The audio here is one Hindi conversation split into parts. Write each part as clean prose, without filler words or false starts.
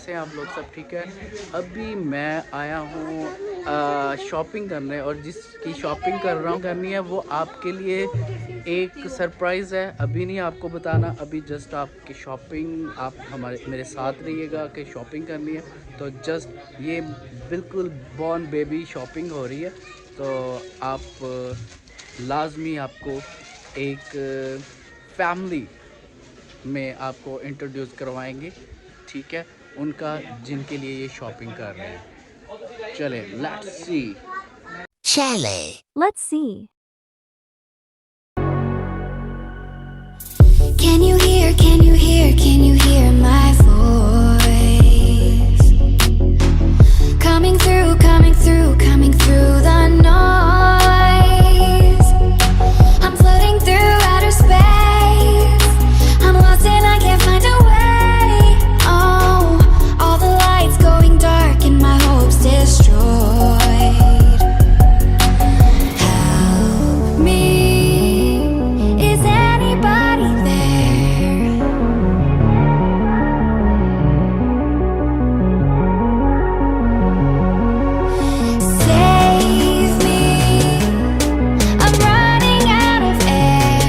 कैसे हैं आप लोग? सब ठीक है। अभी मैं आया हूँ शॉपिंग करने, और जिसकी शॉपिंग कर रहा हूँ करनी है वो आपके लिए एक सरप्राइज़ है। अभी नहीं आपको बताना, अभी जस्ट आपकी शॉपिंग, आप मेरे साथ रहिएगा कि शॉपिंग करनी है। तो जस्ट ये बिल्कुल बॉर्न बेबी शॉपिंग हो रही है, तो आप लाजमी आपको एक फैमिली में आपको इंट्रोड्यूस करवाएंगे, ठीक है, उनका जिनके लिए ये शॉपिंग कर रहे हैं। चले Let's see. Can you hear, can you hear, can you hear my voice? Coming through, coming through, coming through the noise. I'm floating through outer space. I'm lost and I can't find a way. Oh, all the lights going dark and my hopes destroyed. Help me. Is anybody there? Save me. I'm running out of air.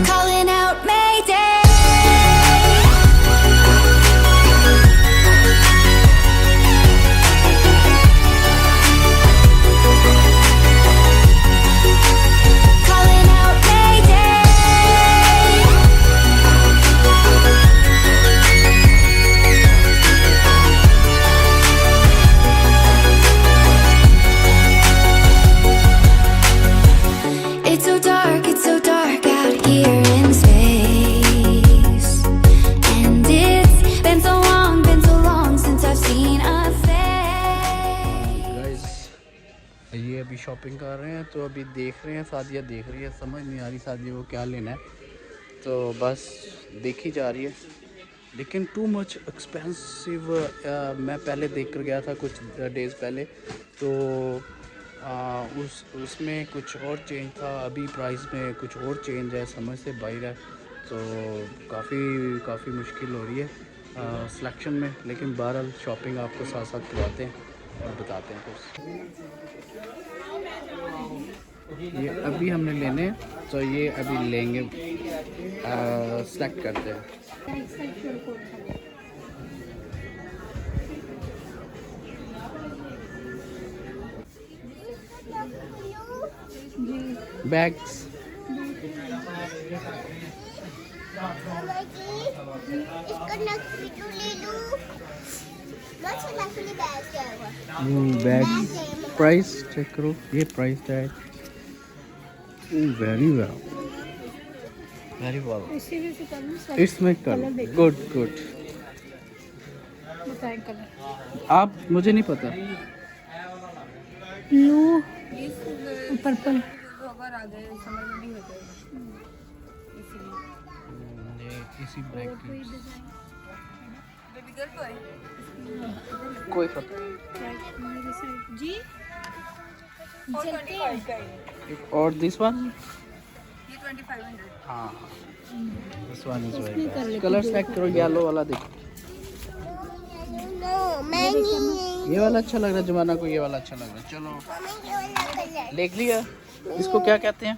Calling out Mayday. Calling out Mayday. It's so dark out here in space. And it's been so long since I've seen a face. Guys, ये अभी शॉपिंग कर रहे हैं, तो अभी देख रहे हैं, सादिया देख रही है, समझ नहीं आ रही सादिया को क्या लेना है, तो बस देखी जा रही है। लेकिन टू मच एक्सपेंसिव। मैं पहले देख कर गया था कुछ डेज़ पहले, तो उसमें कुछ और चेंज था, अभी प्राइस में कुछ और चेंज है, समझ से बाहर है। तो काफ़ी मुश्किल हो रही है सिलेक्शन में। लेकिन बहरहाल शॉपिंग आपको साथ साथ करवाते हैं और बताते हैं कुछ। ये अभी हमने लेने हैं, तो ये अभी लेंगे, सेलेक्ट करते हैं। बैग्स बैग्स प्राइस चेक करो, ये प्राइस टैग वेरी वेल, इसमें कलर गुड। आप, मुझे नहीं पता। ब्लू पर्पल इसी ब्लैक की कोई फर्क जी। और दिस वन, ये 2500। हाँ this one is very, colour select करो, येलो वाला देखो। ये वाला अच्छा लग रहा है जमाना को, ये वाला अच्छा लग रहा है। चलो देख लिया। इसको क्या कहते हैं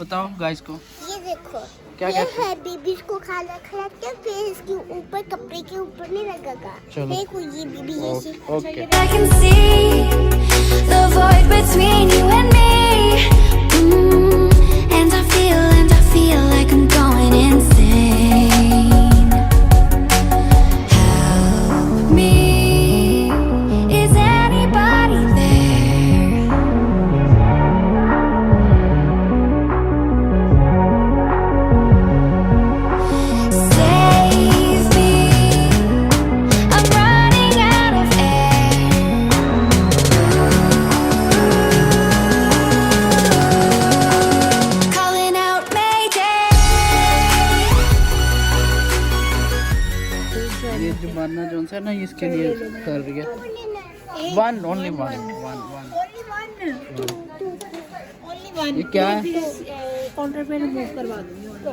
बताओ गाइस को? ये देखो, क्या ये कहते हैं? है बेबी को खाना खिलाते हैं, फिर इसके ऊपर कपड़े के ऊपर नहीं लगेगा। चलो। देखो ये बेबी ये okay. I can see the void between you and me. And I feel like I'm going insane. Help me. Is anybody there? Save me. I'm running out of air. Calling out Mayday. ये जमाना जोन सा ना, इसके लिए कर रही है। One only one. ये क्या है? काउंटर पे रिमूव करवा दूंगी।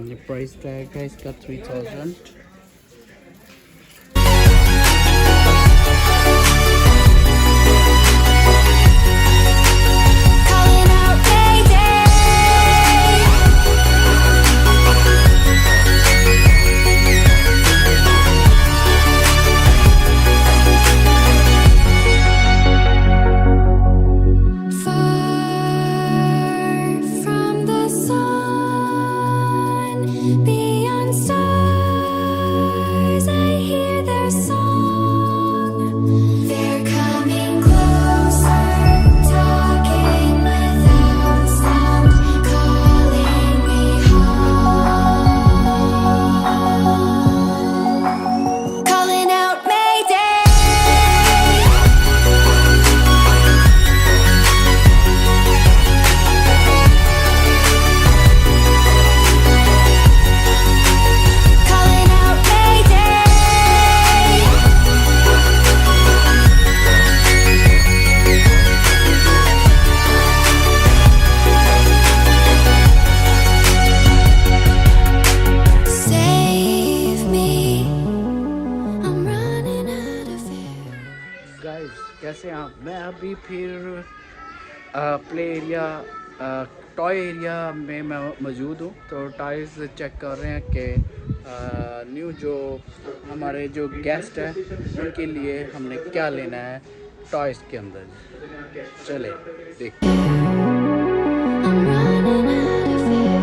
ये प्राइस टैग है इसका 3000। Calling out Mayday. Far from the sun, beyond stars, I hear their song. They're coming closer, talking without sound, calling me home. Calling out Mayday. Calling out Mayday. Save me, I'm running out of air. Guys कैसे हैं आप? मैं अभी फिर प्ले एरिया टॉय एरिया में मैं मौजूद हूँ। तो टॉयज़ चेक कर रहे हैं कि न्यू जो हमारे जो गेस्ट हैं उनके लिए हमने क्या लेना है टॉयज़ के अंदर। चले देखते हैं। I'm running out of air.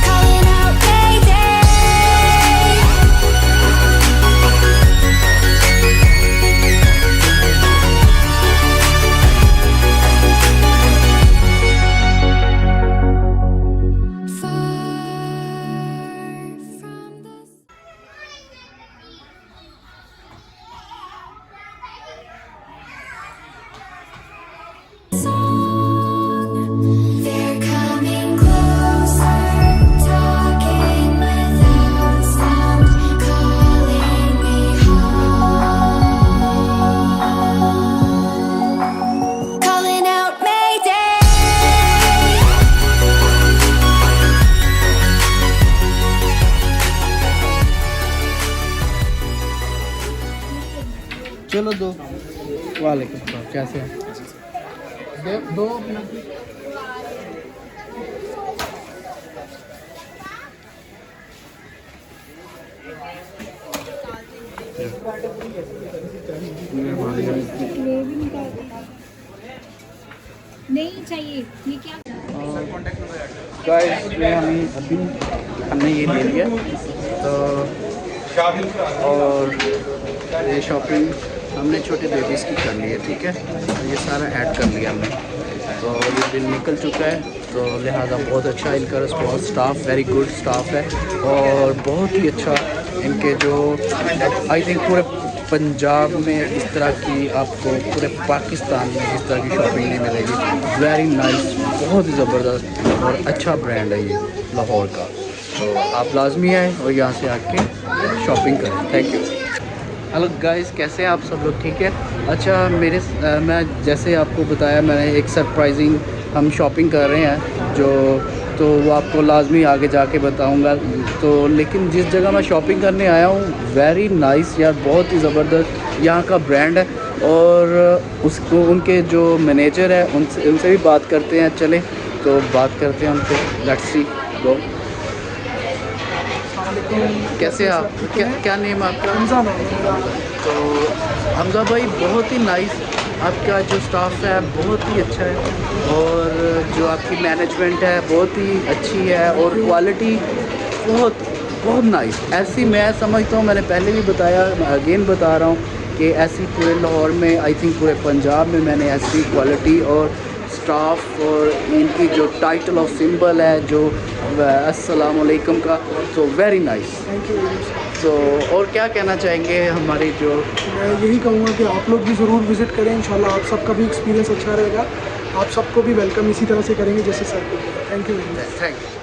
Calling out Mayday. Far from the song. They're coming closer, talking without sound, calling me home. Calling out Mayday. चलो दो। वालेकुम सलाम, कैसे हैं? दो अपना। नहीं चाहिए ये क्या गाइस में हमने ये ले लिया तो और ये शॉपिंग हमने छोटे बेबीज़ की कर ली है, ठीक है। तो ये सारा ऐड कर लिया हमने। तो ये बिल निकल चुका है, तो लिहाजा बहुत अच्छा इनका response, staff very good staff है और बहुत ही अच्छा इनके जो आई थिंक पूरे पंजाब में इस तरह की आपको पूरे पाकिस्तान में इस तरह की शॉपिंग नहीं मिलेगी। वेरी नाइस, बहुत ही ज़बरदस्त और अच्छा ब्रांड है ये लाहौर का। तो आप लाजमी आएँ और यहाँ से आके शॉपिंग करें। Thank you. हेलो गाइस, कैसे हैं आप सब लोग? ठीक है। अच्छा मैं जैसे आपको बताया, मैंने एक सरप्राइजिंग हम शॉपिंग कर रहे हैं जो, तो वो आपको लाजमी आगे जाके बताऊंगा। तो लेकिन जिस जगह मैं शॉपिंग करने आया हूँ वेरी नाइस यार, बहुत ही ज़बरदस्त यहाँ का ब्रांड है और उसको उनके जो मैनेजर है उनसे भी बात करते हैं। चले तो बात करते हैं उनसे। लेट्स सी गो। कैसे आप? क्या नेम आपका? हमजा। तो हमजा भाई, बहुत ही नाइस, आपका जो स्टाफ है बहुत ही अच्छा है और जो आपकी मैनेजमेंट है बहुत ही अच्छी है और क्वालिटी बहुत नाइस। ऐसी मैं समझता हूँ, मैंने पहले भी बताया, अगेन बता रहा हूँ कि ऐसी पूरे लाहौर में, आई थिंक पूरे पंजाब में मैंने ऐसी क्वालिटी और स्टाफ और इनकी जो टाइटल ऑफ सिंबल है जो अस्सलाम वालेकुम का, तो वेरी नाइस। तो और और क्या कहना चाहेंगे हमारी जो मैं यही कहूँगा कि आप लोग भी ज़रूर विज़िट करें। इंशाल्लाह आप सबका भी एक्सपीरियंस अच्छा रहेगा। आप सबको भी वेलकम इसी तरह से करेंगे जैसे सर को। Thank you very much. Thank you.